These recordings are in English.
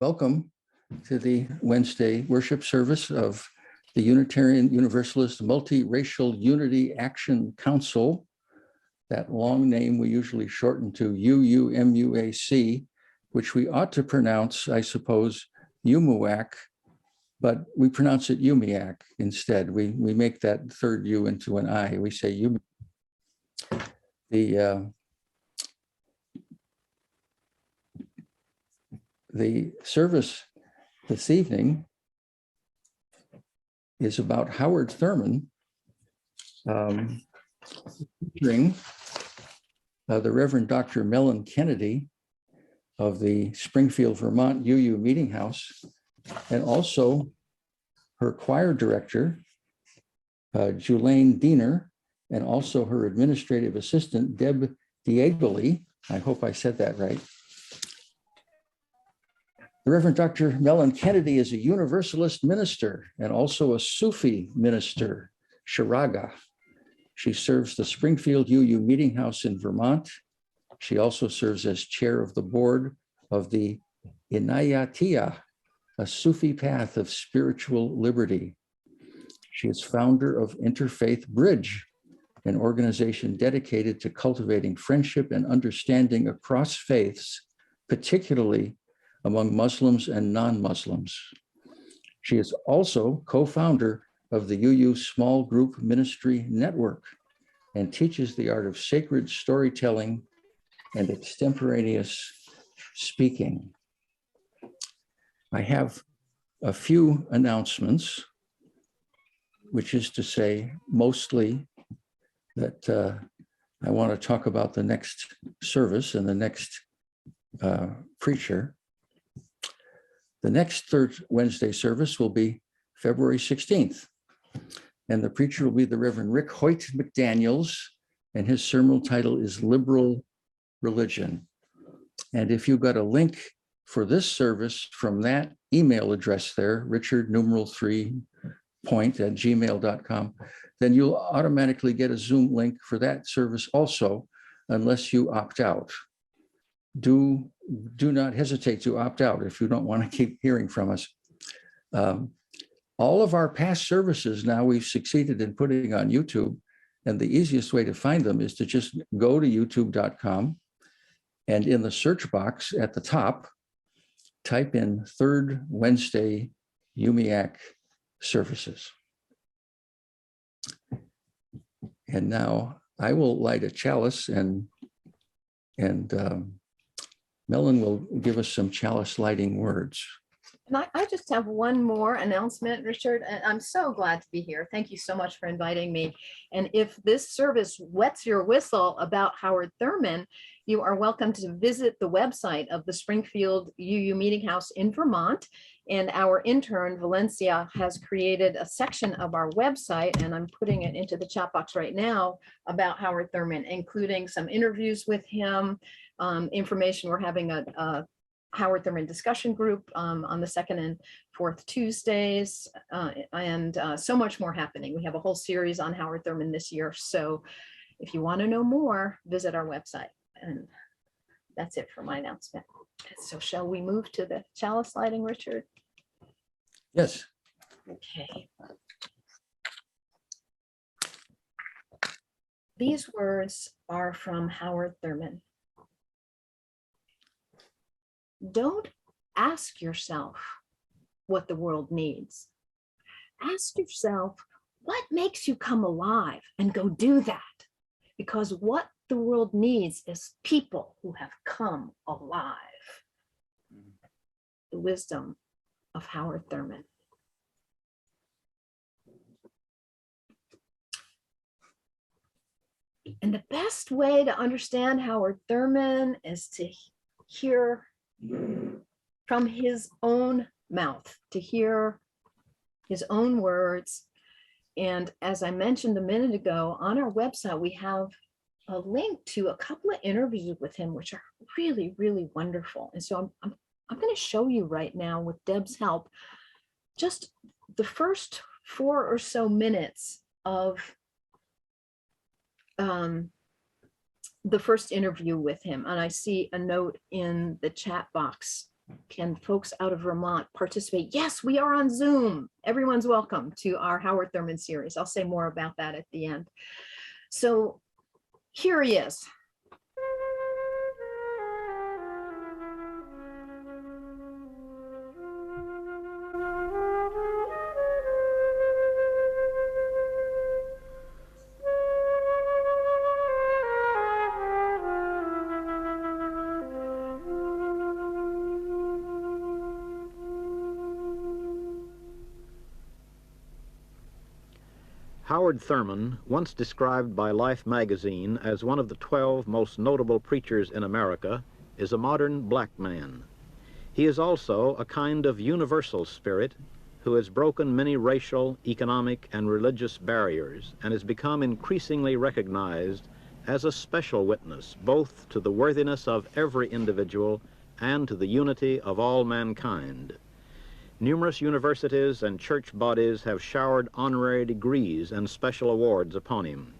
Welcome to the Wednesday worship service of the Unitarian Universalist Multiracial Unity Action Council. That long name we usually shorten to UUMUAC, which we ought to pronounce, I suppose, UMUAC, but we pronounce it UMIAC instead. We make that third U into an I. We say UMIAC. The service this evening is about Howard Thurman, featuring the Reverend Dr. Mellen Kennedy of the Springfield, Vermont UU Meetinghouse, and also her choir director, Julane Deener, and also her administrative assistant, Deb Diegoli. I hope I said that right. The Reverend Dr. Mellen Kennedy is a Universalist minister and also a Sufi minister, Shiraga. She serves the Springfield UU Meetinghouse in Vermont. She also serves as chair of the board of the Inayatiya, a Sufi path of spiritual liberty. She is founder of Interfaith Bridge, an organization dedicated to cultivating friendship and understanding across faiths, particularly among Muslims and non-Muslims. She is also co-founder of the UU Small Group Ministry Network and teaches the art of sacred storytelling and extemporaneous speaking. I have a few announcements, which is to say mostly that I want to talk about the next service and the next preacher. The next third Wednesday service will be February 16th, and the preacher will be the Reverend Rick Hoyt McDaniels, and his sermon title is Liberal Religion. And if you got a link for this service from that email address there, richard3point@gmail.com, then you'll automatically get a Zoom link for that service also, unless you opt out. Do not hesitate to opt out if you don't want to keep hearing from us. All of our past services now we've succeeded in putting on YouTube, and the easiest way to find them is to just go to youtube.com, and in the search box at the top, type in Third Wednesday UMIAC services. And now I will light a chalice, and Mellen will give us some chalice lighting words. And I just have one more announcement, Richard, and I'm so glad to be here. Thank you so much for inviting me. And if this service wets your whistle about Howard Thurman, you are welcome to visit the website of the Springfield UU Meetinghouse in Vermont. And our intern, Valencia, has created a section of our website, and I'm putting it into the chat box right now, about Howard Thurman, including some interviews with him, information. We're having a Howard Thurman discussion group on the 2nd and 4th Tuesdays, and so much more happening. We have a whole series on Howard Thurman this year. So if you want to know more, visit our website. And that's it for my announcement. So shall we move to the chalice lighting, Richard? Yes. Okay. These words are from Howard Thurman. Don't ask yourself what the world needs. Ask yourself what makes you come alive, and go do that. Because what the world needs is people who have come alive. The wisdom of Howard Thurman. And the best way to understand Howard Thurman is to hear from his own mouth, to hear his own words. And as I mentioned a minute ago, on our website, we have a link to a couple of interviews with him, which are really, really wonderful. And so I'm going to show you right now, with Deb's help, just the first 4 or so minutes of the first interview with him. And I see a note in the chat box can folks out of Vermont participate? Yes, we are on Zoom. Everyone's welcome to our Howard Thurman series. I'll say more about that at the end. So here he is. Howard Thurman, once described by Life magazine as one of the 12 most notable preachers in America, is a modern black man. He is also a kind of universal spirit who has broken many racial, economic, and religious barriers and has become increasingly recognized as a special witness both to the worthiness of every individual and to the unity of all mankind. Numerous universities and church bodies have showered honorary degrees and special awards upon him.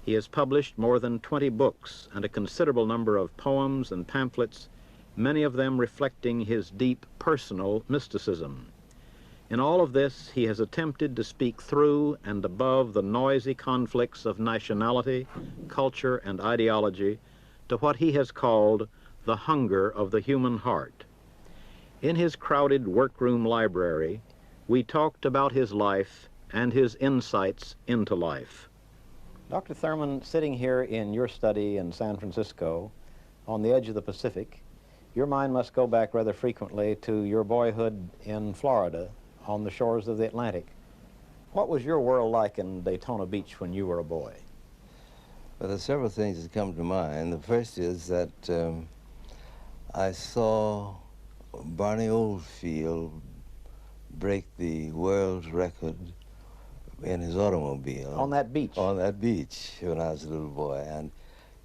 He has published more than 20 books and a considerable number of poems and pamphlets, many of them reflecting his deep personal mysticism. In all of this, he has attempted to speak through and above the noisy conflicts of nationality, culture, and ideology to what he has called the hunger of the human heart. In his crowded workroom library, we talked about his life and his insights into life. Dr. Thurman, sitting here in your study in San Francisco, on the edge of the Pacific, your mind must go back rather frequently to your boyhood in Florida, on the shores of the Atlantic. What was your world like in Daytona Beach when you were a boy? Well, there's several things that come to mind. The first is that I saw Barney Oldfield break the world record in his automobile. On that beach? On that beach when I was a little boy. And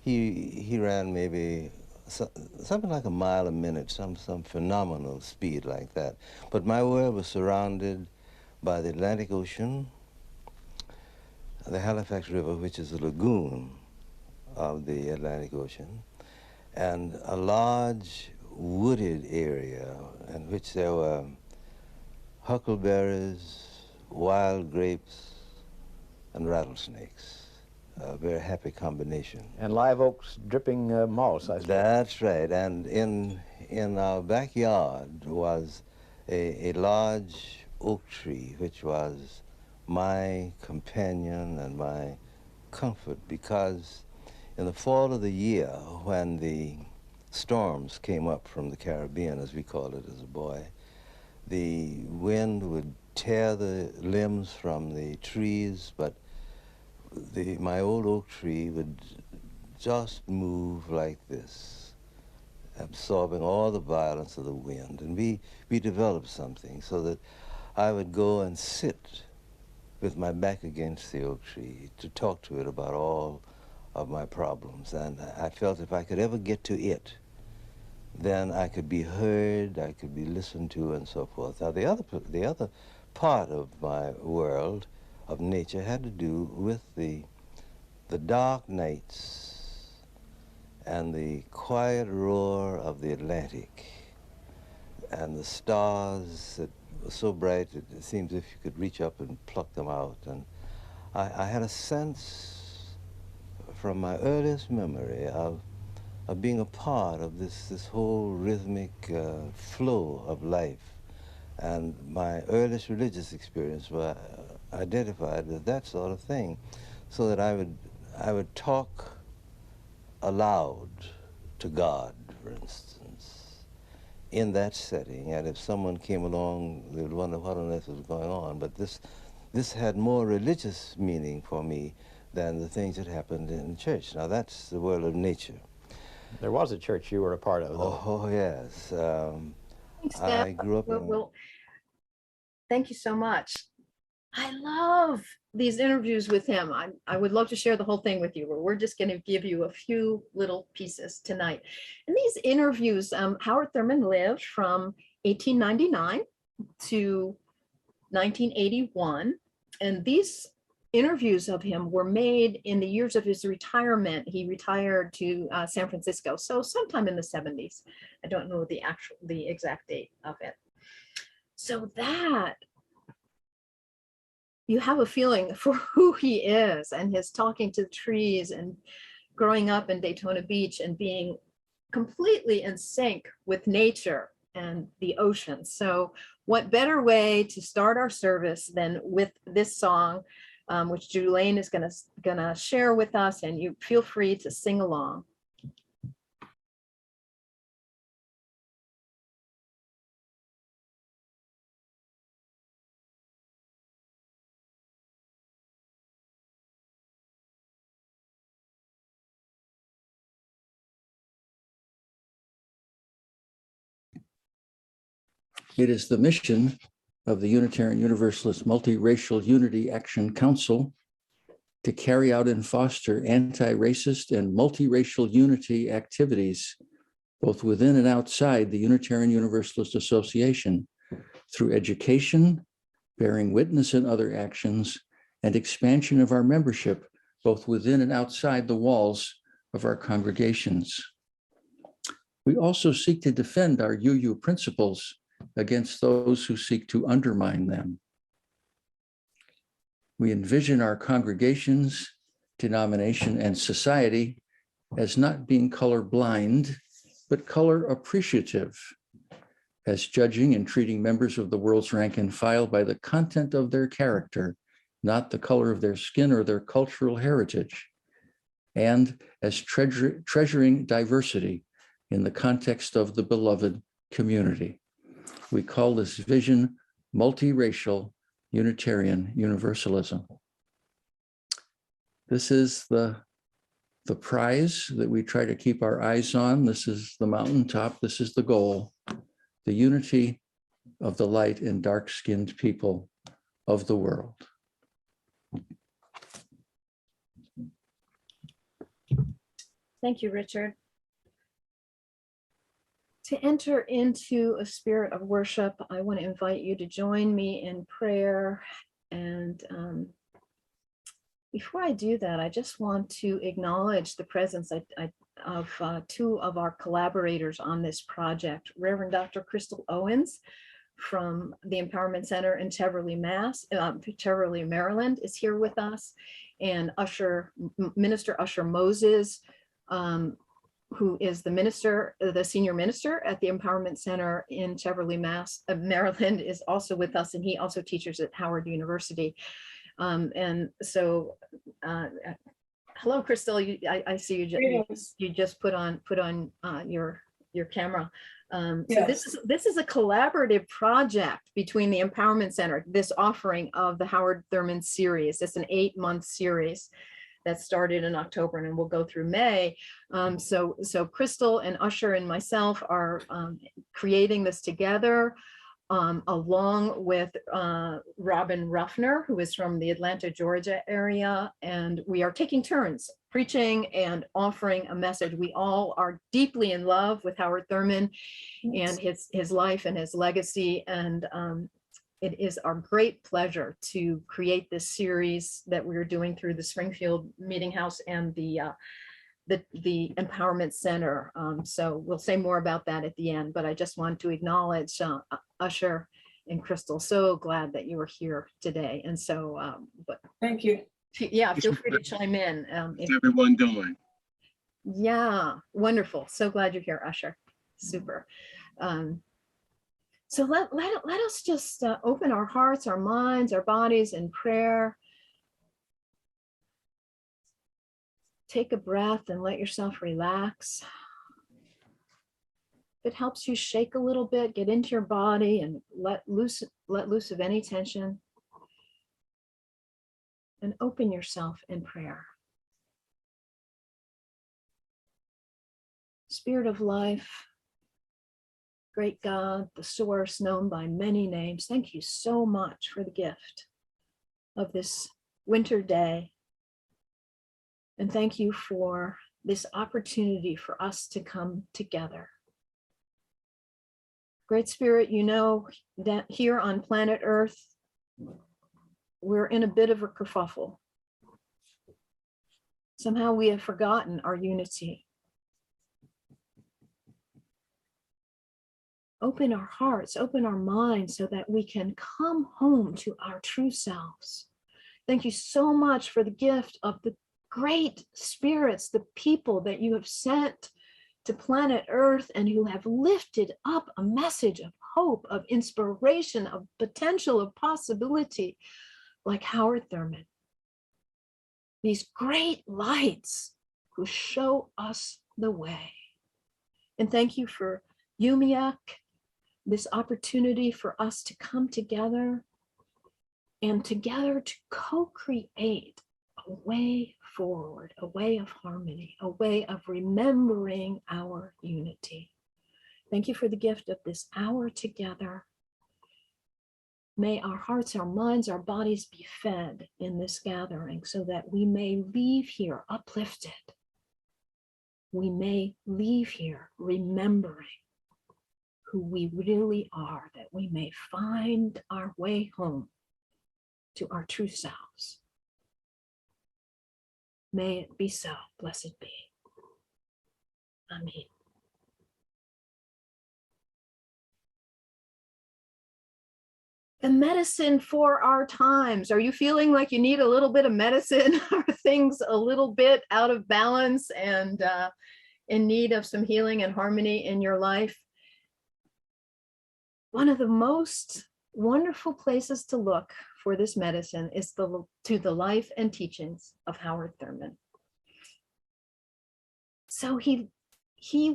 he ran maybe something like a mile a minute, some phenomenal speed like that. But my world was surrounded by the Atlantic Ocean, the Halifax River, which is a lagoon of the Atlantic Ocean, and a large wooded area in which there were huckleberries, wild grapes, and rattlesnakes. A very happy combination. And live oaks dripping moss, I suppose. That's right. And in our backyard was a large oak tree, which was my companion and my comfort, because in the fall of the year, when the storms came up from the Caribbean, as we called it as a boy, the wind would tear the limbs from the trees, but my old oak tree would just move like this, absorbing all the violence of the wind. And we developed something so that I would go and sit with my back against the oak tree to talk to it about all of my problems. And I felt if I could ever get to it, then I could be heard, I could be listened to, and so forth. Now, the other part of my world of nature had to do with the dark nights and the quiet roar of the Atlantic and the stars that were so bright it seems as if you could reach up and pluck them out. And I had a sense from my earliest memory of being a part of this whole rhythmic flow of life. And my earliest religious experience was identified with that sort of thing, so that I would talk aloud to God, for instance, in that setting. And if someone came along, they would wonder what on earth was going on. But this had more religious meaning for me than the things that happened in church. Now, that's the world of nature. There was a church you were a part of, though. Oh, yes. Thanks, I Deb. grew up in... Well, thank you so much. I love these interviews with him. I would love to share the whole thing with you, but we're just going to give you a few little pieces tonight. In these interviews, Howard Thurman lived from 1899 to 1981, and these interviews of him were made in the years of his retirement. He retired to San Francisco, so sometime in the 70s. I don't know the exact date of it. So that you have a feeling for who he is, and his talking to the trees and growing up in Daytona Beach and being completely in sync with nature and the ocean. So what better way to start our service than with this song, which Julane is gonna share with us, and you feel free to sing along. It is the mission of the Unitarian Universalist Multiracial Unity Action Council to carry out and foster anti-racist and multiracial unity activities, both within and outside the Unitarian Universalist Association, through education, bearing witness in other actions, and expansion of our membership, both within and outside the walls of our congregations. We also seek to defend our UU principles against those who seek to undermine them. We envision our congregations, denomination, and society as not being colorblind, but color appreciative, as judging and treating members of the world's rank and file by the content of their character, not the color of their skin or their cultural heritage, and as treasuring diversity in the context of the beloved community. We call this vision multiracial Unitarian Universalism. This is the prize that we try to keep our eyes on. This is the mountaintop. This is the goal, the unity of the light and dark-skinned people of the world. Thank you, Richard. To enter into a spirit of worship, I want to invite you to join me in prayer. And before I do that, I just want to acknowledge the presence of two of our collaborators on this project. Reverend Dr. Crystal Owens from the Empowerment Center in Cheverly, Maryland is here with us, and Minister Usher Moses, who is the senior minister at the Empowerment Center in Cheverly, Maryland, is also with us, and he also teaches at Howard University. And so, hello, Crystal. I see you just put on your camera. Yes. So this is a collaborative project between the Empowerment Center, this offering of the Howard Thurman series. It's an 8-month series that started in October and will go through May. So Crystal and Usher and myself are creating this together, along with Robin Ruffner, who is from the Atlanta, Georgia area. And we are taking turns preaching and offering a message. We all are deeply in love with Howard Thurman and his life and his legacy. And it is our great pleasure to create this series that we're doing through the Springfield Meetinghouse and the Empowerment Center. So we'll say more about that at the end, but I just want to acknowledge Usher and Crystal. So glad that you are here today. And so, but Thank you. yeah, feel free to chime in. How's everyone doing? Yeah, wonderful. So glad you're here, Usher. Super. So let us just open our hearts, our minds, our bodies in prayer. Take a breath and let yourself relax. If it helps you shake a little bit, get into your body and let loose of any tension. And open yourself in prayer. Spirit of life, great God, the source known by many names, thank you so much for the gift of this winter day. And thank you for this opportunity for us to come together. Great Spirit, you know that here on planet Earth, we're in a bit of a kerfuffle. Somehow we have forgotten our unity. Open our hearts, open our minds so that we can come home to our true selves. Thank you so much for the gift of the great spirits, the people that you have sent to planet Earth and who have lifted up a message of hope, of inspiration, of potential, of possibility, like Howard Thurman. These great lights who show us the way. And thank you for Umiak, this opportunity for us to come together and together to co-create a way forward, a way of harmony, a way of remembering our unity. Thank you for the gift of this hour together. May our hearts, our minds, our bodies be fed in this gathering so that we may leave here uplifted. We may leave here remembering who we really are, that we may find our way home to our true selves. May it be so, blessed be. Amen. The medicine for our times. Are you feeling like you need a little bit of medicine? Are things a little bit out of balance and in need of some healing and harmony in your life? One of the most wonderful places to look for this medicine is to the life and teachings of Howard Thurman. So he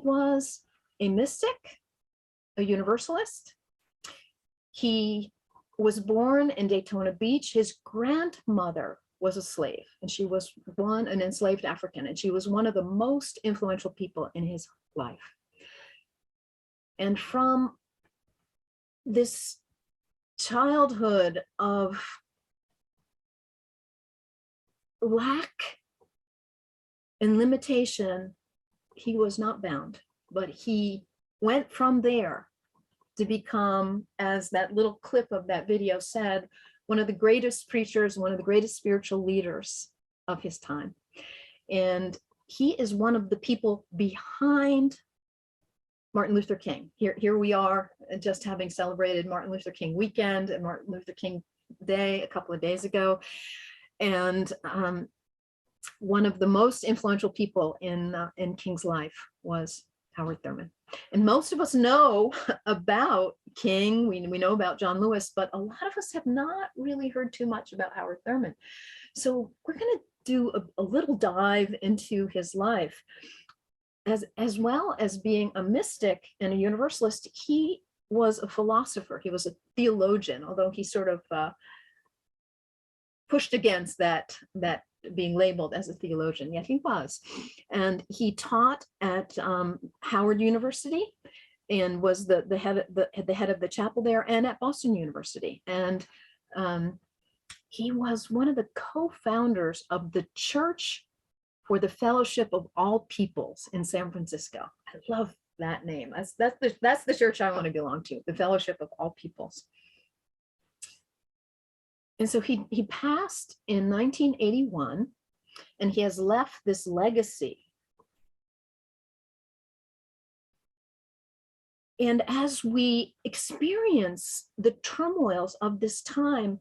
was a mystic, a Universalist. He was born in Daytona Beach. His grandmother was a slave, and she was an enslaved African, and she was one of the most influential people in his life. And from this childhood of lack and limitation, he was not bound, but he went from there to become, as that little clip of that video said, one of the greatest preachers, one of the greatest spiritual leaders of his time. And he is one of the people behind Martin Luther King. Here we are, just having celebrated Martin Luther King weekend and Martin Luther King Day a couple of days ago. And one of the most influential people in King's life was Howard Thurman. And most of us know about King, we know about John Lewis, but a lot of us have not really heard too much about Howard Thurman. So we're going to do a little dive into his life. As well as being a mystic and a Universalist, he was a philosopher. He was a theologian, although he sort of pushed against that being labeled as a theologian, yet he was. And he taught at Howard University and was the head of the chapel there, and at Boston University. And he was one of the co-founders of the Church for the Fellowship of All Peoples in San Francisco. I love that name. That's the church I want to belong to, the Fellowship of All Peoples. And so he passed in 1981, and he has left this legacy. And as we experience the turmoils of this time,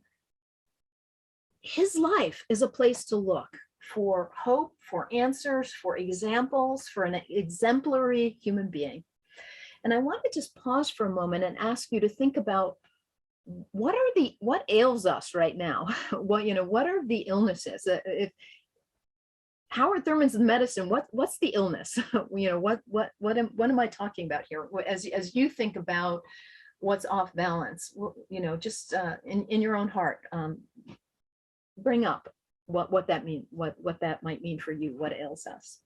his life is a place to look for hope, for answers, for examples, for an exemplary human being. And I want to just pause for a moment and ask you to think about what ails us right now? What are the illnesses? If Howard Thurman's medicine, what's the illness? What am I talking about here? As you think about what's off balance, just in your own heart, bring up what that means, what that might mean for you, what ails us.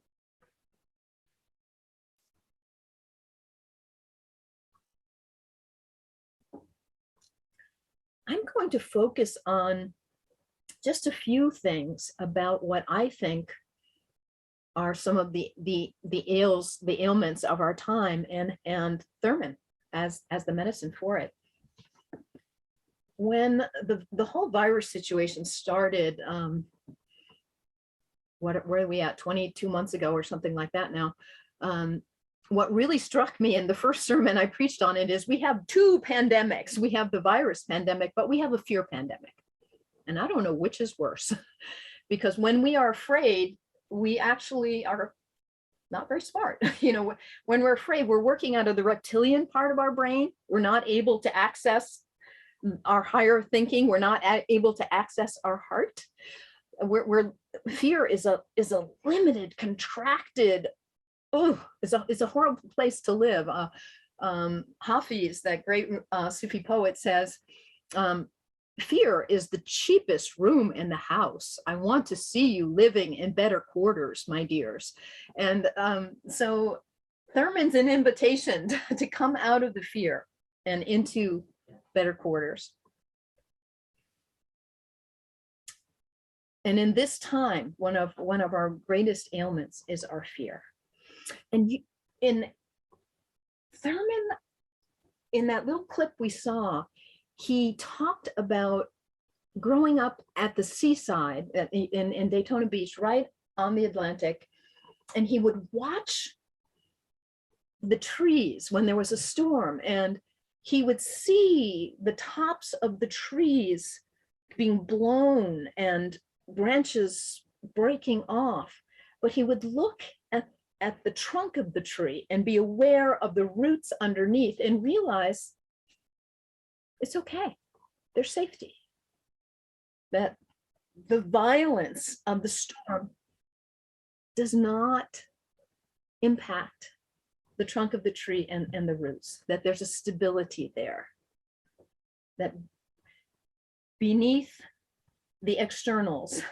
I'm going to focus on just a few things about what I think are some of the ailments of our time, and Thurman as the medicine for it. When the whole virus situation started where are we at, 22 months ago or something like that now. What really struck me in the first sermon I preached on it is we have two pandemics. We have the virus pandemic, but we have a fear pandemic. And I don't know which is worse, because when we are afraid, we actually are not very smart. You know, when we're afraid, we're working out of the reptilian part of our brain. We're not able to access our higher thinking. We're not able to access our heart. Fear is a limited, contracted, it's a horrible place to live. Hafiz, that great Sufi poet, says, fear is the cheapest room in the house. I want to see you living in better quarters, my dears. And so Thurman's an invitation to come out of the fear and into better quarters. And in this time, one of our greatest ailments is our fear. And in Thurman, in that little clip we saw, he talked about growing up at the seaside in Daytona Beach, right on the Atlantic, and he would watch the trees when there was a storm, and he would see the tops of the trees being blown and branches breaking off, but he would look at the trunk of the tree and be aware of the roots underneath and realize it's okay, there's safety, that the violence of the storm does not impact the trunk of the tree and the roots, that there's a stability there, that beneath the externals,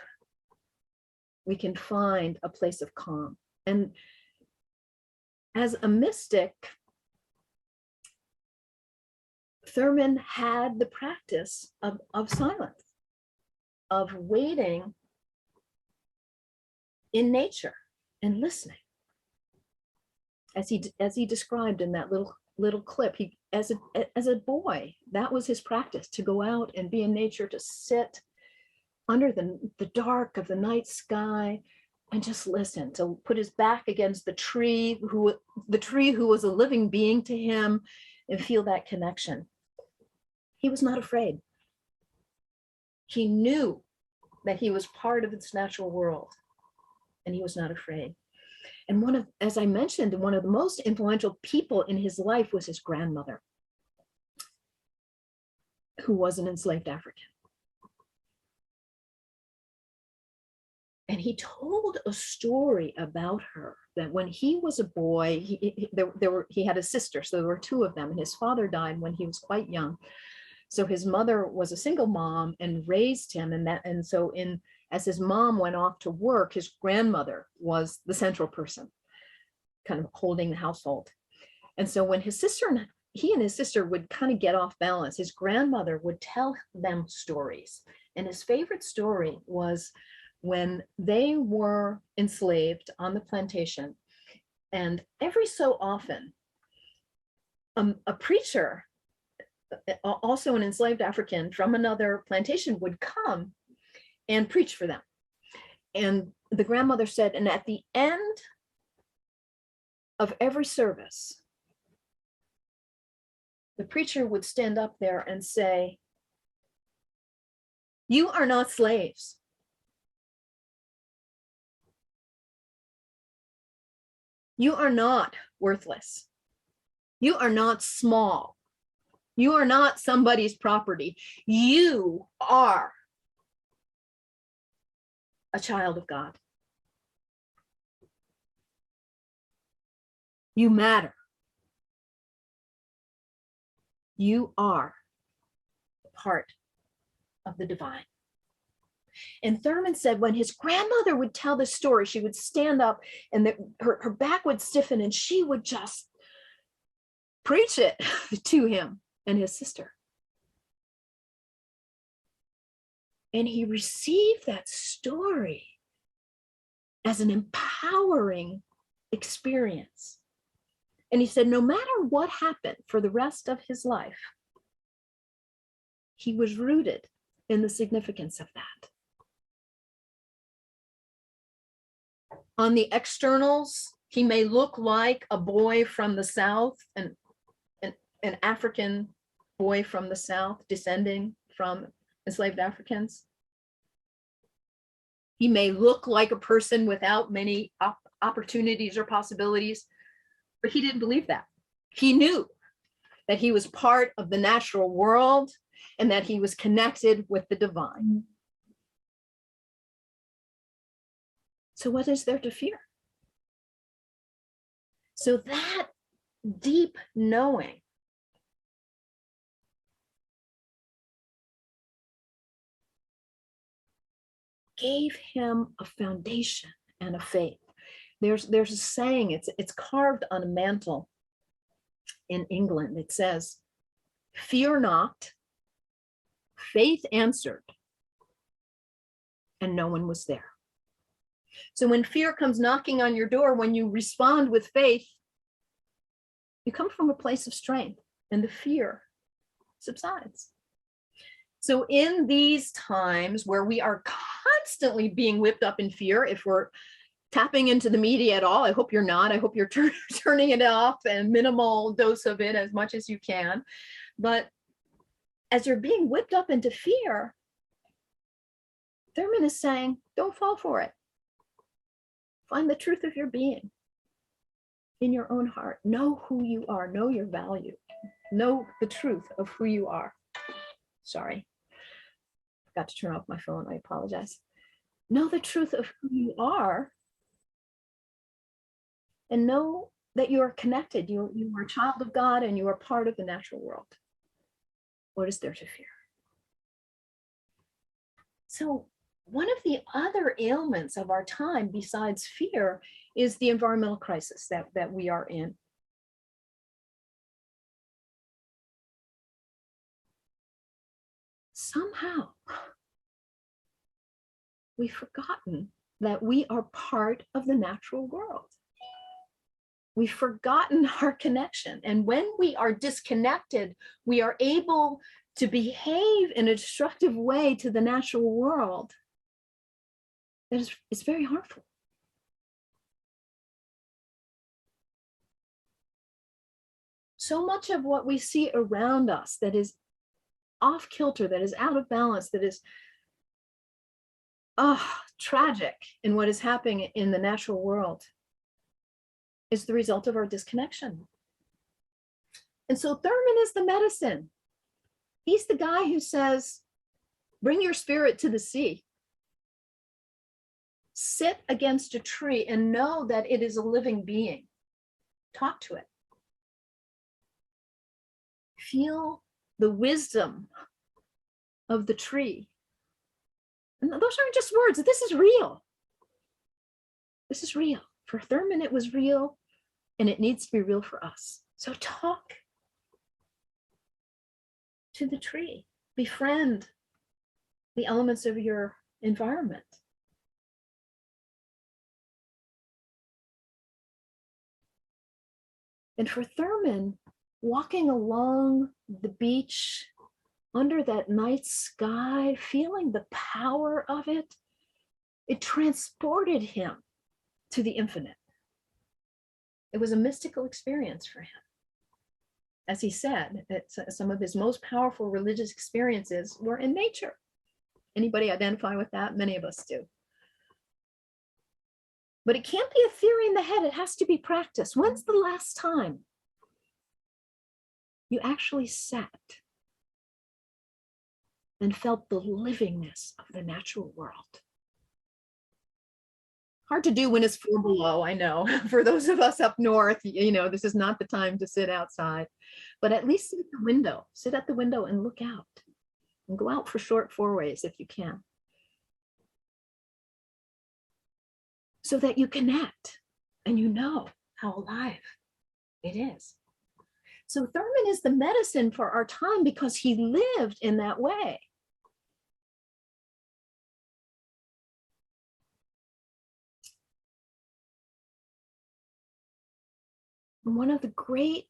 we can find a place of calm. And as a mystic, Thurman had the practice of silence, of waiting in nature and listening. As he described in that little clip, he as a boy, that was his practice, to go out and be in nature, to sit under the dark of the night sky and just listen, to put his back against the tree who was a living being to him, and feel that connection. He was not afraid. He knew that he was part of this natural world, and he was not afraid. And as I mentioned, one of the most influential people in his life was his grandmother, who was an enslaved African. And he told a story about her, that when he was a boy, he had a sister, so there were two of them, and his father died when he was quite young. So his mother was a single mom and raised him, and so as his mom went off to work, his grandmother was the central person, kind of holding the household. And so when he and his sister would kind of get off balance, his grandmother would tell them stories. And his favorite story was when they were enslaved on the plantation, and every so often, a preacher, also an enslaved African from another plantation, would come and preach for them. And the grandmother said, and at the end of every service, the preacher would stand up there and say, "You are not slaves. You are not worthless. You are not small. You are not somebody's property. You are a child of God. You matter. You are part of the divine." And Thurman said when his grandmother would tell the story, she would stand up and her back would stiffen, and she would just preach it to him and his sister. And he received that story as an empowering experience. And he said, no matter what happened for the rest of his life, he was rooted in the significance of that. On the externals, he may look like a boy from the South, an African boy from the South, descending from enslaved Africans. He may look like a person without many opportunities or possibilities, but he didn't believe that. He knew that he was part of the natural world and that he was connected with the divine. So what is there to fear? So that deep knowing gave him a foundation and a faith. There's a saying, it's carved on a mantle in England. It says, "Fear not, faith answered, and no one was there." So when fear comes knocking on your door, when you respond with faith, you come from a place of strength and the fear subsides. So in these times where we are constantly being whipped up in fear, if we're tapping into the media at all, I hope you're not. I hope you're turning it off and minimal dose of it as much as you can. But as you're being whipped up into fear, Thurman is saying, don't fall for it. Find the truth of your being in your own heart. Know who you are. Know your value. Know the truth of who you are. Sorry. Forgot to turn off my phone. I apologize. Know the truth of who you are and know that you are connected. You are a child of God and you are part of the natural world. What is there to fear? So one of the other ailments of our time besides fear is the environmental crisis that we are in. Somehow we've forgotten that we are part of the natural world. We've forgotten our connection. And when we are disconnected, we are able to behave in a destructive way to the natural world. It's very harmful. So much of what we see around us that is off kilter, that is out of balance, that is tragic in what is happening in the natural world is the result of our disconnection. And so Thurman is the medicine. He's the guy who says, bring your spirit to the sea. Sit against a tree and know that it is a living being. Talk to it. Feel the wisdom of the tree. And those aren't just words. This is real. This is real. For Thurman, it was real, and it needs to be real for us. So talk to the tree. Befriend the elements of your environment. And for Thurman, walking along the beach under that night sky, feeling the power of it, it transported him to the infinite. It was a mystical experience for him. As he said, some of his most powerful religious experiences were in nature. Anybody identify with that? Many of us do. But it can't be a theory in the head. It has to be practiced. When's the last time you actually sat and felt the livingness of the natural world? Hard to do when it's 4 below, I know. For those of us up north, this is not the time to sit outside, but at least sit at the window. Sit at the window and look out, and go out for short forays if you can, so that you connect and you know how alive it is. So Thurman is the medicine for our time because he lived in that way. And one of the great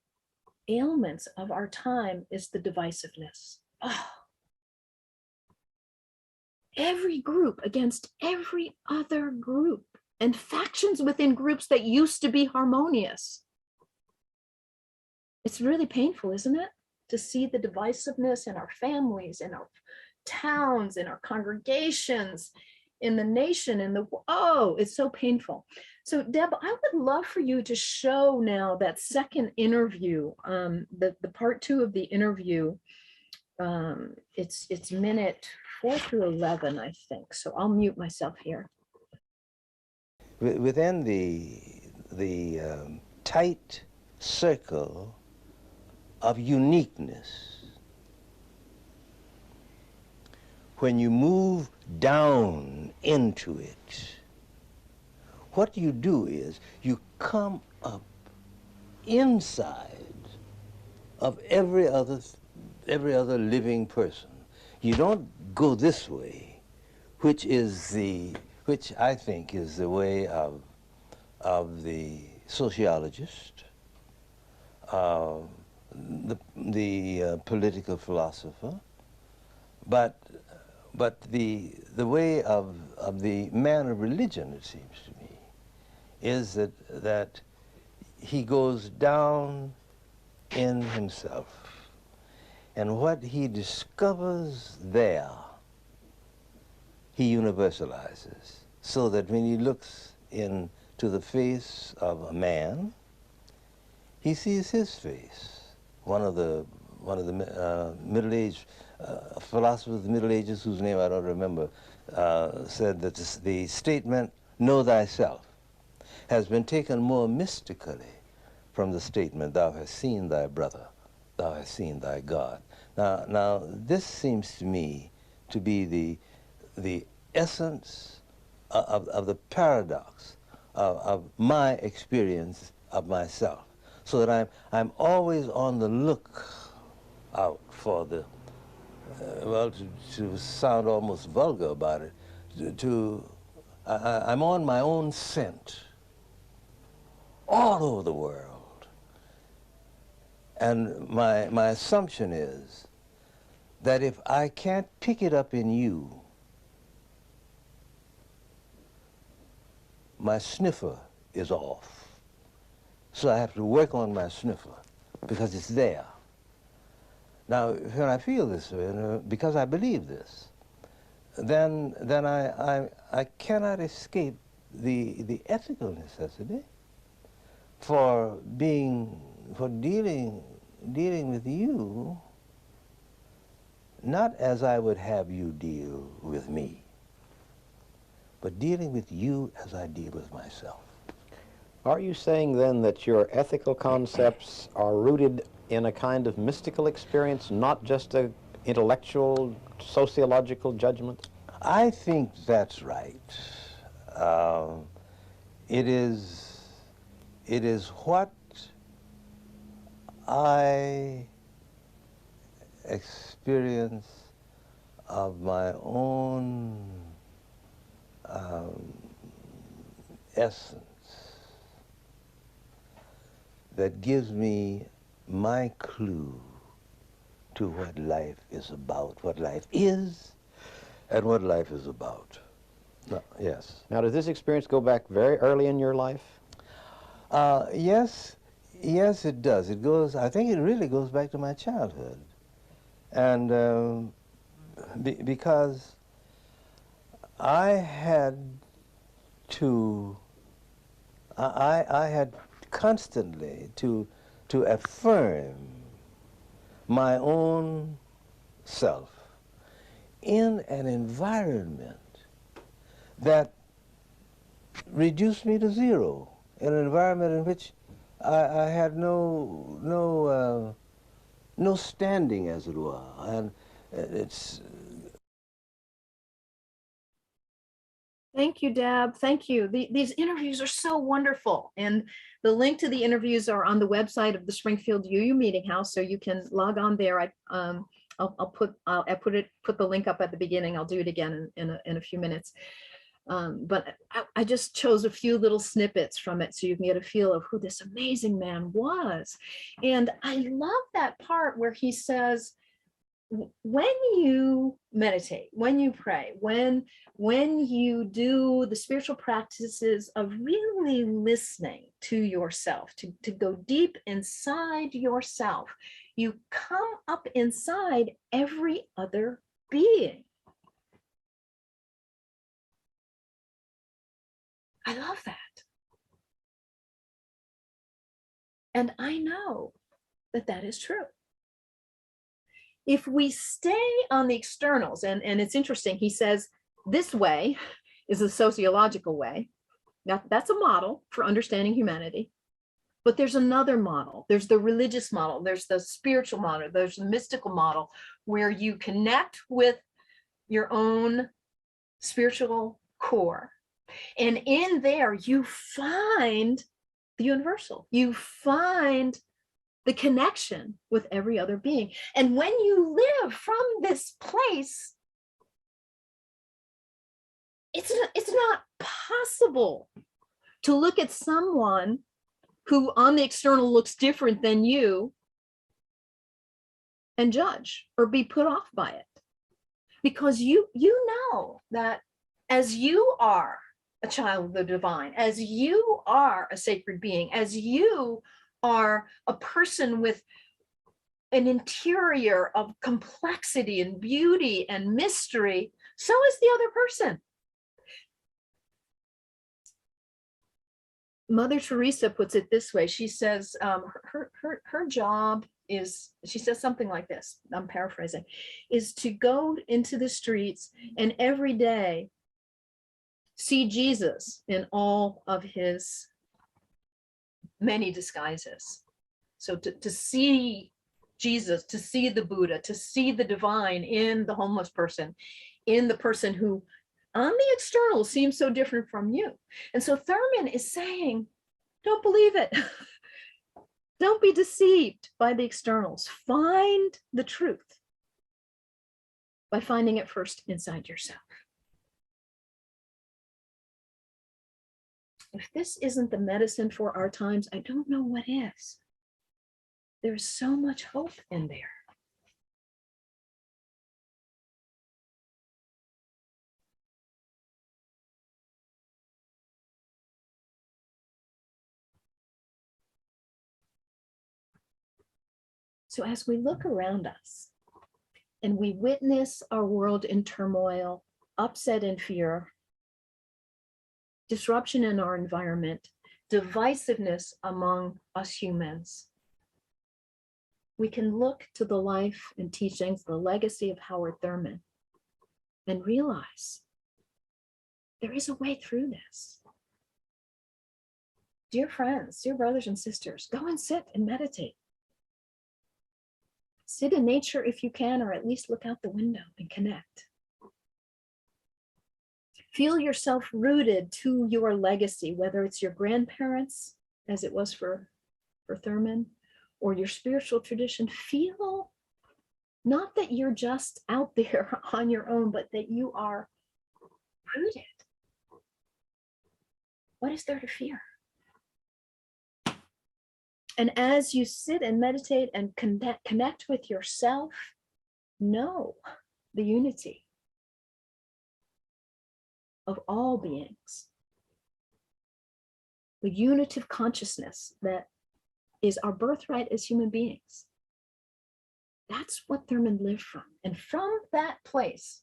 ailments of our time is the divisiveness. Every group against every other group. and factions within groups that used to be harmonious. It's really painful, isn't it? To see the divisiveness in our families, in our towns, in our congregations, in the nation, oh, it's so painful. So Deb, I would love for you to show now that second interview, the part 2 of the interview. It's minute 4 through 11, I think. So I'll mute myself here. Within the tight circle of uniqueness, when you move down into it, what you do is you come up inside of every other living person. You don't go this way, which I think is the way of the sociologist, the political philosopher, but the way of the man of religion, it seems to me, is that he goes down in himself, and what he discovers there, he universalizes, so that when he looks into the face of a man, he sees his face. One of the middle-aged philosophers of the Middle Ages, whose name I don't remember, said that the statement, "Know thyself," has been taken more mystically from the statement, "Thou hast seen thy brother, thou hast seen thy God." Now this seems to me to be the essence of the paradox of my experience of myself, so that I'm always on the look out for the, well, to sound almost vulgar about it, I'm on my own scent all over the world. And my assumption is that if I can't pick it up in you, my sniffer is off. So I have to work on my sniffer because it's there. Now, when I feel this way, because I believe this, then I cannot escape the ethical necessity for dealing with you, not as I would have you deal with me, but dealing with you as I deal with myself. Are you saying then that your ethical concepts are rooted in a kind of mystical experience, not just an intellectual, sociological judgment? I think that's right. It is what I experience of my own essence that gives me my clue to what life is about, what life is, and what life is about. Yes. Now, does this experience go back very early in your life? Yes, it does. It goes, I think it really goes back to my childhood. And because I had constantly to affirm my own self in an environment that reduced me to zero, in an environment in which I had no standing, as it were. And it's... Thank you, Deb. Thank you. These interviews are so wonderful. And the link to the interviews are on the website of the Springfield UU Meetinghouse, so you can log on there. I'll put the link up at the beginning. I'll do it again in a few minutes. But I just chose a few little snippets from it so you can get a feel of who this amazing man was. And I love that part where he says, when you meditate, when you pray, when you do the spiritual practices of really listening to yourself, to go deep inside yourself, you come up inside every other being. I love that. And I know that that is true. If we stay on the externals, and it's interesting, he says this way is a sociological way. That's a model for understanding humanity. But there's another model. There's the religious model. There's the spiritual model. There's the mystical model, where you connect with your own spiritual core. And in there, you find the universal. You find the connection with every other being. And when you live from this place, it's not possible to look at someone who on the external looks different than you and judge or be put off by it. Because you know that as you are a child of the divine, as you are a sacred being, as you are a person with an interior of complexity and beauty and mystery, so is the other person. Mother Teresa puts it this way. She says her job is, she says something like this, I'm paraphrasing, is to go into the streets and every day see Jesus in all of his many disguises. So to see Jesus, to see the Buddha, to see the divine in the homeless person, in the person who on the external seems so different from you. And so Thurman is saying, don't believe it. Don't be deceived by the externals. Find the truth by finding it first inside yourself. If this isn't the medicine for our times, I don't know what is. There's so much hope in there. So as we look around us and we witness our world in turmoil, upset and fear, disruption in our environment, divisiveness among us humans, we can look to the life and teachings, the legacy of Howard Thurman, and realize there is a way through this. Dear friends, dear brothers and sisters, go and sit and meditate. Sit in nature if you can, or at least look out the window and connect. Feel yourself rooted to your legacy, whether it's your grandparents, as it was for Thurman, or your spiritual tradition. Feel not that you're just out there on your own, but that you are rooted. What is there to fear? And as you sit and meditate and connect with yourself, know the unity of all beings, the unitive consciousness that is our birthright as human beings. That's what Thurman lived from. And from that place,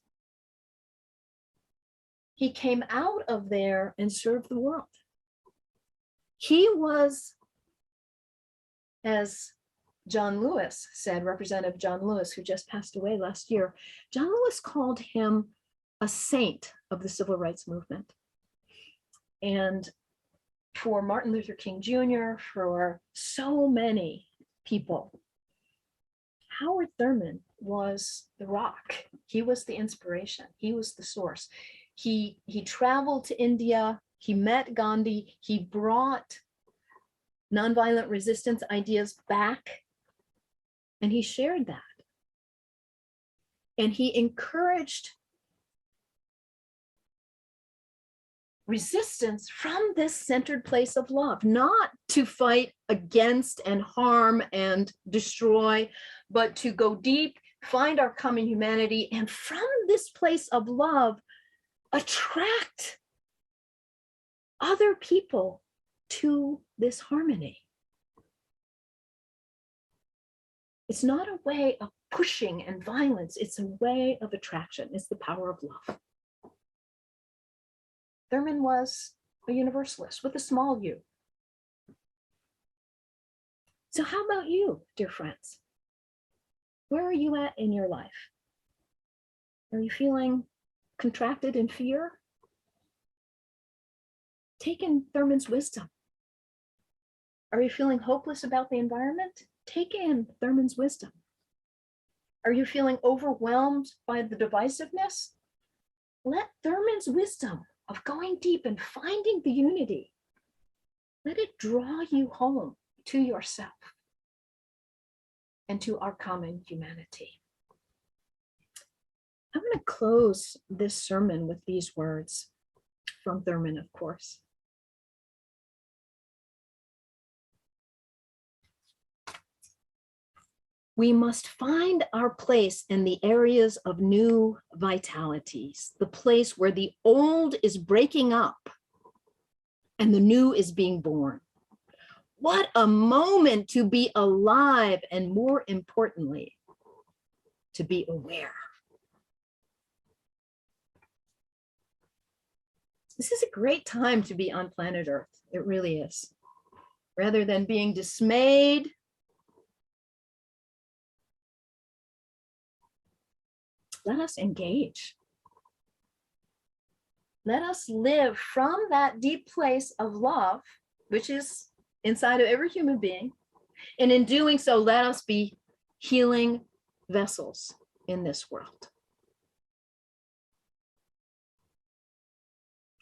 he came out of there and served the world. He was, as John Lewis said, Representative John Lewis, who just passed away last year, John Lewis called him a saint of the civil rights movement. And for Martin Luther King Jr., for so many people, Howard Thurman was the rock. He was the inspiration. He was the source. He traveled to India. He met Gandhi. He brought nonviolent resistance ideas back, and he shared that. And he encouraged resistance from this centered place of love, not to fight against and harm and destroy, but to go deep, find our common humanity, and from this place of love, attract other people to this harmony. It's not a way of pushing and violence. It's a way of attraction. It's the power of love. Thurman was a universalist with a small u. So how about you, dear friends? Where are you at in your life? Are you feeling contracted in fear? Take in Thurman's wisdom. Are you feeling hopeless about the environment? Take in Thurman's wisdom. Are you feeling overwhelmed by the divisiveness? Let Thurman's wisdom of going deep and finding the unity, let it draw you home to yourself and to our common humanity. I'm going to close this sermon with these words from Thurman, of course. We must find our place in the areas of new vitalities, the place where the old is breaking up and the new is being born. What a moment to be alive, and more importantly, to be aware. This is a great time to be on planet Earth. It really is. Rather than being dismayed, let us engage. Let us live from that deep place of love, which is inside of every human being. And in doing so, let us be healing vessels in this world.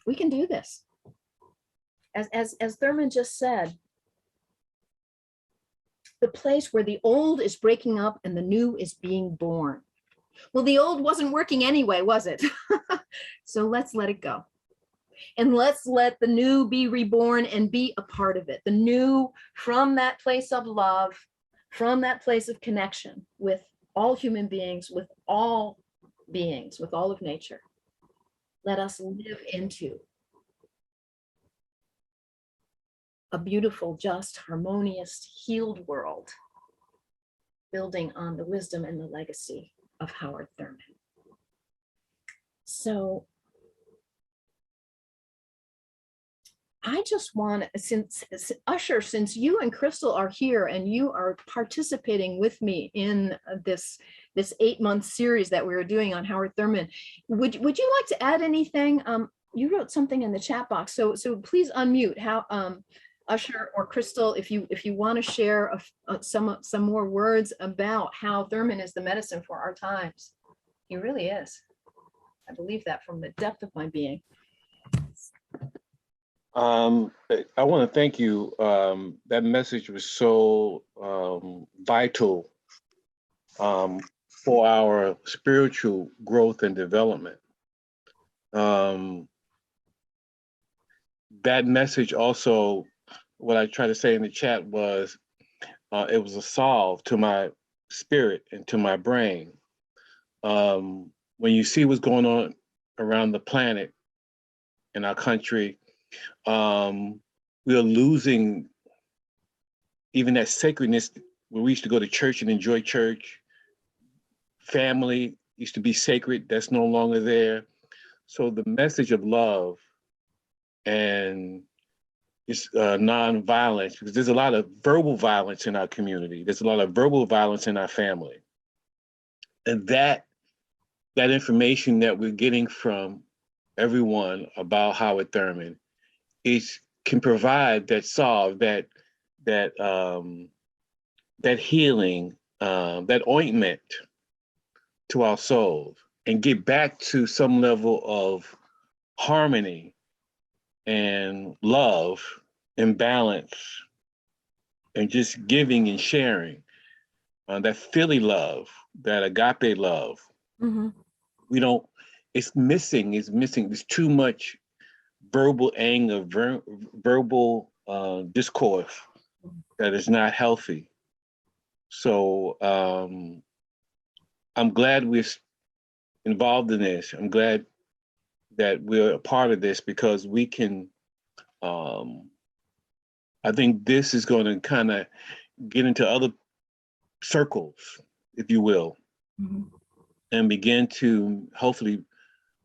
We can do this. As Thurman just said, the place where the old is breaking up and the new is being born. Well, the old wasn't working anyway, was it? So let's let it go. And let's let the new be reborn and be a part of it. The new from that place of love, from that place of connection with all human beings, with all beings, with all of nature. Let us live into a beautiful, just, harmonious, healed world, building on the wisdom and the legacy of Howard Thurman. So I just want, since Usher, since you and Crystal are here and you are participating with me in this 8-month series that we were doing on Howard Thurman, would you like to add anything? You wrote something in the chat box, so please unmute. How Usher or Crystal, if you want to share some more words about how Thurman is the medicine for our times. He really is. I believe that from the depth of my being. I want to thank you. That message was so vital for our spiritual growth and development. That message also, what I tried to say in the chat was, it was a salve to my spirit and to my brain. When you see what's going on around the planet, in our country, we are losing even that sacredness where we used to go to church and enjoy church. Family used to be sacred. That's no longer there. So the message of love and it's non-violence, because there's a lot of verbal violence in our community. There's a lot of verbal violence in our family. And that information that we're getting from everyone about Howard Thurman can provide that solve, that healing, that ointment to our souls, and get back to some level of harmony and love and balance and just giving and sharing, that Philly love, that agape love. Mm-hmm. It's missing. There's too much verbal anger, verbal discourse that is not healthy. So I'm glad we're involved in this. I'm glad that we're a part of this because we can, I think this is going to kind of get into other circles, if you will, and begin to hopefully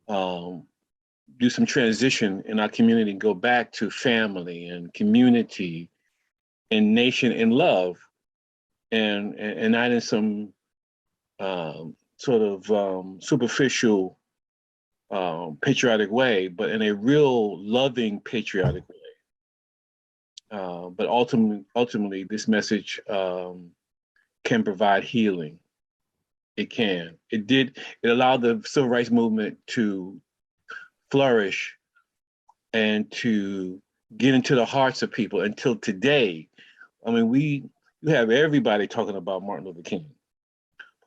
do some transition in our community and go back to family and community and nation and love, and not in some sort of superficial patriotic way, but in a real loving patriotic way. But ultimately, this message can provide healing. It can. It did. It allowed the civil rights movement to flourish and to get into the hearts of people until today. I mean, you have everybody talking about Martin Luther King.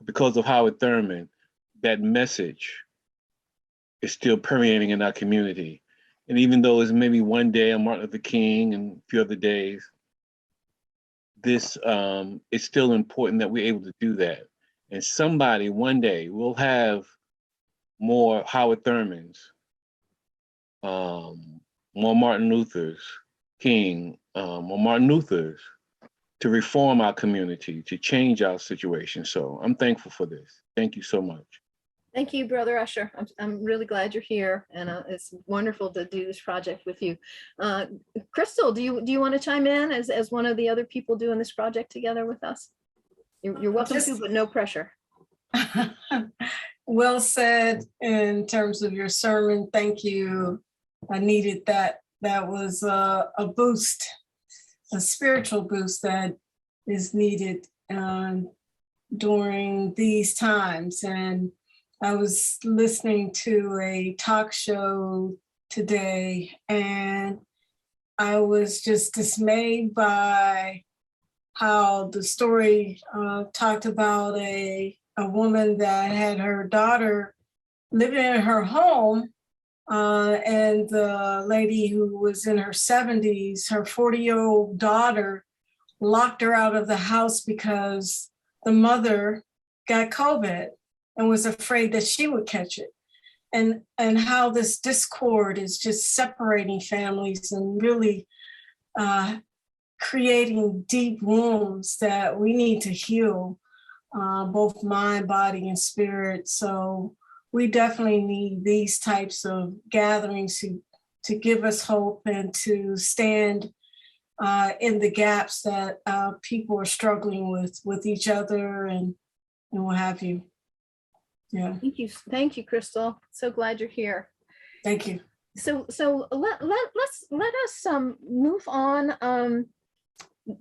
Because of Howard Thurman, that message is still permeating in our community. And even though it's maybe one day on Martin Luther King and a few other days, this it's still important that we're able to do that. And somebody one day will have more Howard Thurmans, more Martin Luther's King, more Martin Luther's to reform our community, to change our situation. So I'm thankful for this. Thank you so much. Thank you, Brother Usher. I'm really glad you're here, and it's wonderful to do this project with you. Crystal, do you want to chime in as one of the other people doing this project together with us? You're welcome to, but no pressure. Well said in terms of your sermon. Thank you. I needed that. That was a boost, a spiritual boost that is needed during these times. And I was listening to a talk show today, and I was just dismayed by how the story talked about a woman that had her daughter living in her home, and the lady who was in her 70s, her 40-year-old daughter, locked her out of the house because the mother got COVID and was afraid that she would catch it. And how this discord is just separating families and really creating deep wounds that we need to heal, both mind, body, and spirit. So we definitely need these types of gatherings to give us hope and to stand in the gaps that people are struggling with each other and what have you. Yeah. Thank you, Crystal. So glad you're here. Thank you. So let us move on.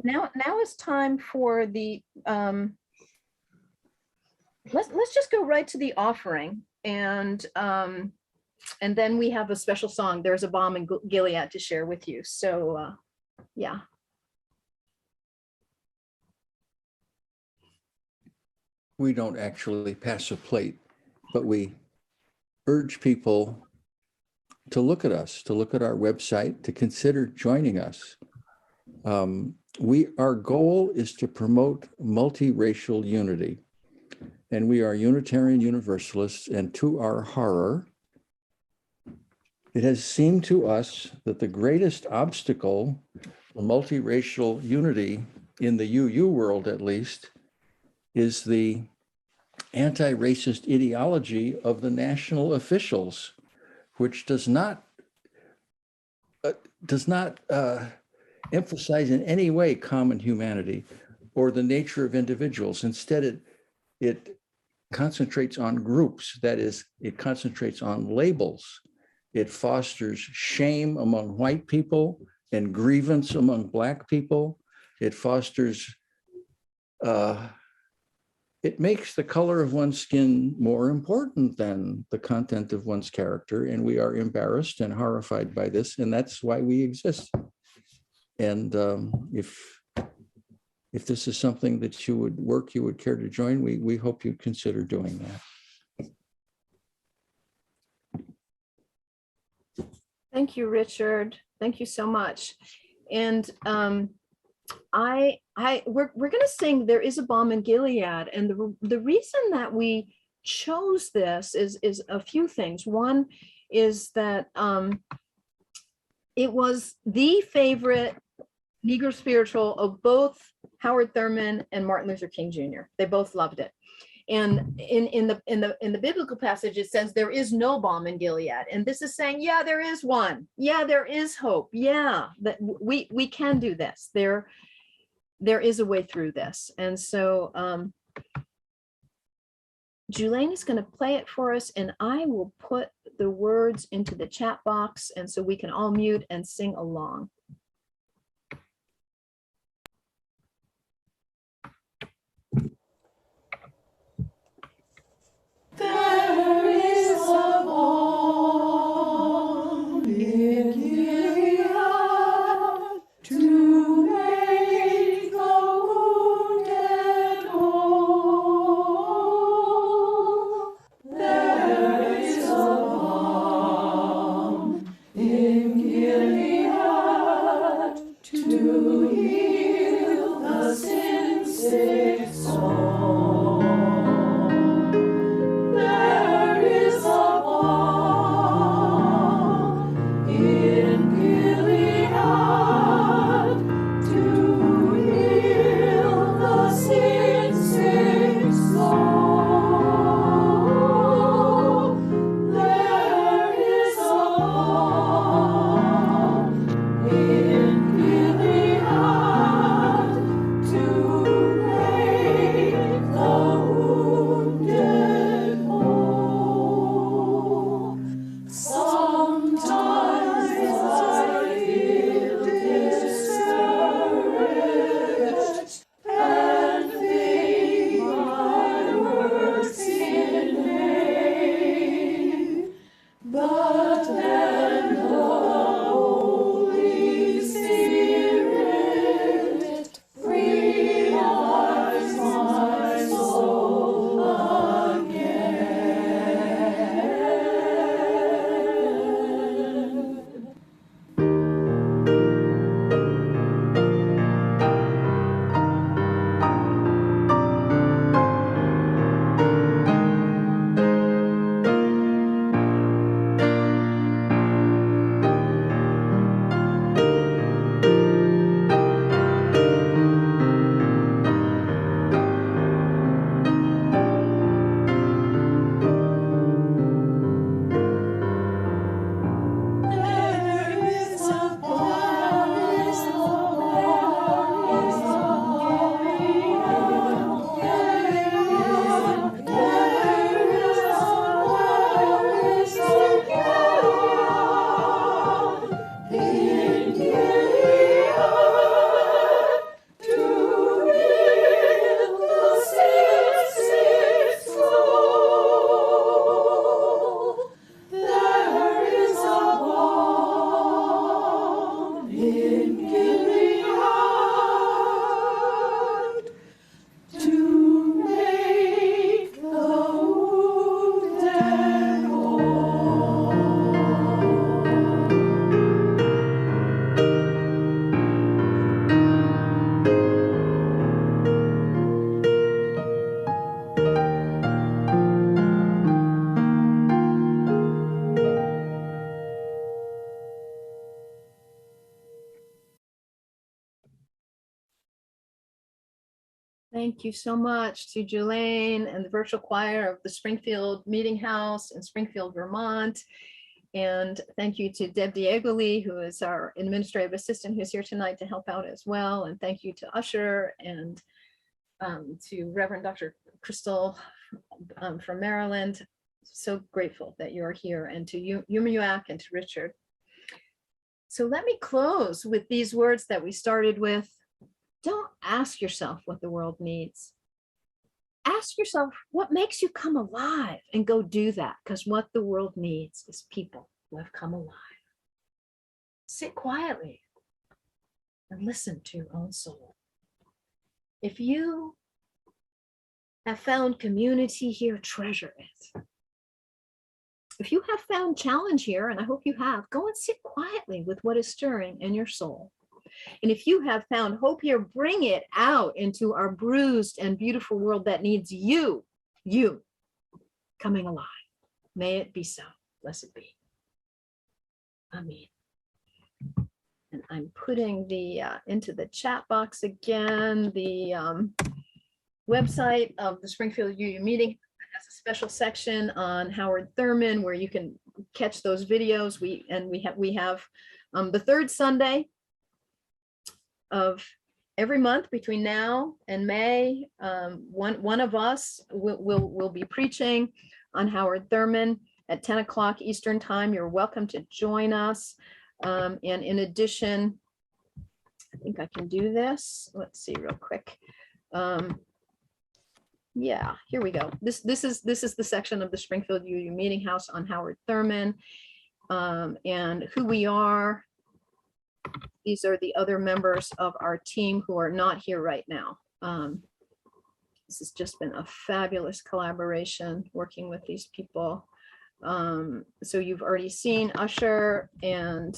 Now is time for the let's just go right to the offering, and then we have a special song. There's a Balm in Gilead to share with you. So yeah. We don't actually pass a plate, but we urge people to look at us, to look at our website, to consider joining us. Our goal is to promote multiracial unity, and we are Unitarian Universalists, and to our horror, it has seemed to us that the greatest obstacle to multiracial unity in the UU world, at least, is the anti-racist ideology of the national officials, which does not emphasize in any way common humanity or the nature of individuals. Instead, it concentrates on groups. That is, it concentrates on labels. It fosters shame among white people and grievance among Black people. It fosters it makes the color of one's skin more important than the content of one's character. And we are embarrassed and horrified by this, and that's why we exist. And if this is something that you would care to join, we hope you'd consider doing that. Thank you, Richard. Thank you so much. And we're going to sing "There Is a Balm in Gilead," and the reason that we chose this is a few things. One is that it was the favorite Negro spiritual of both Howard Thurman and Martin Luther King Jr. They both loved it. And in the biblical passage, it says there is no balm in Gilead. And this is saying, yeah, there is one. Yeah, there is hope. Yeah, that we can do this. There is a way through this. And so Julane is going to play it for us, and I will put the words into the chat box, and so we can all mute and sing along. There is a balm in Gilead to make the wounded whole. There is a balm in Gilead to heal the sin-sick soul. Thank you so much to Julane and the virtual choir of the Springfield Meetinghouse in Springfield, Vermont. And thank you to Deb Diegoli, who is our administrative assistant, who's here tonight to help out as well. And thank you to Usher and to Reverend Dr. Crystal from Maryland. So grateful that you're here, and to Yumuyak and to Richard. So let me close with these words that we started with. Don't ask yourself what the world needs. Ask yourself what makes you come alive, and go do that, because what the world needs is people who have come alive. Sit quietly and listen to your own soul. If you have found community here, treasure it. If you have found challenge here, and I hope you have, go and sit quietly with what is stirring in your soul. And if you have found hope here, bring it out into our bruised and beautiful world that needs you coming alive. May it be so. Blessed be. Amen. And I'm putting the into the chat box again, the website of the Springfield UU meeting has a special section on Howard Thurman where you can catch those videos. We have the third Sunday of every month between now and May. One of us will be preaching on Howard Thurman at 10 o'clock Eastern time. You're welcome to join us. And in addition, I think I can do this. Let's see real quick. Yeah, here we go. This is the section of the Springfield UU Meetinghouse on Howard Thurman and who we are. These are the other members of our team who are not here right now. This has just been a fabulous collaboration working with these people. So you've already seen Usher and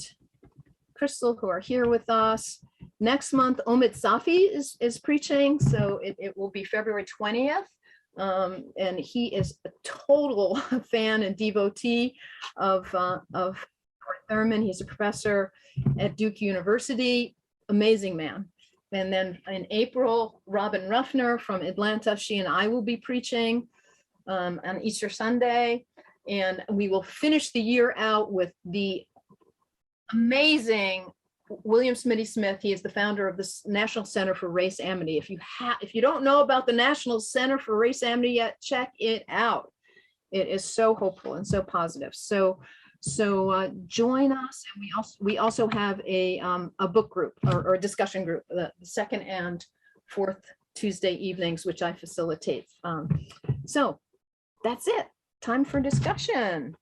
Crystal who are here with us. Next month, Omid Safi is preaching, so it will be February 20th. And he is a total fan and devotee of Howard Thurman. He's a professor at Duke University, amazing man. And then in April, Robin Ruffner from Atlanta, she and I will be preaching on Easter Sunday. And we will finish the year out with the amazing William Smitty Smith. He is the founder of the National Center for Race Amity. If you don't know about the National Center for Race Amity yet, check it out. It is so hopeful and so positive. So join us. And we also have a book group or a discussion group, the second and fourth Tuesday evenings, which I facilitate. So that's it. Time for discussion.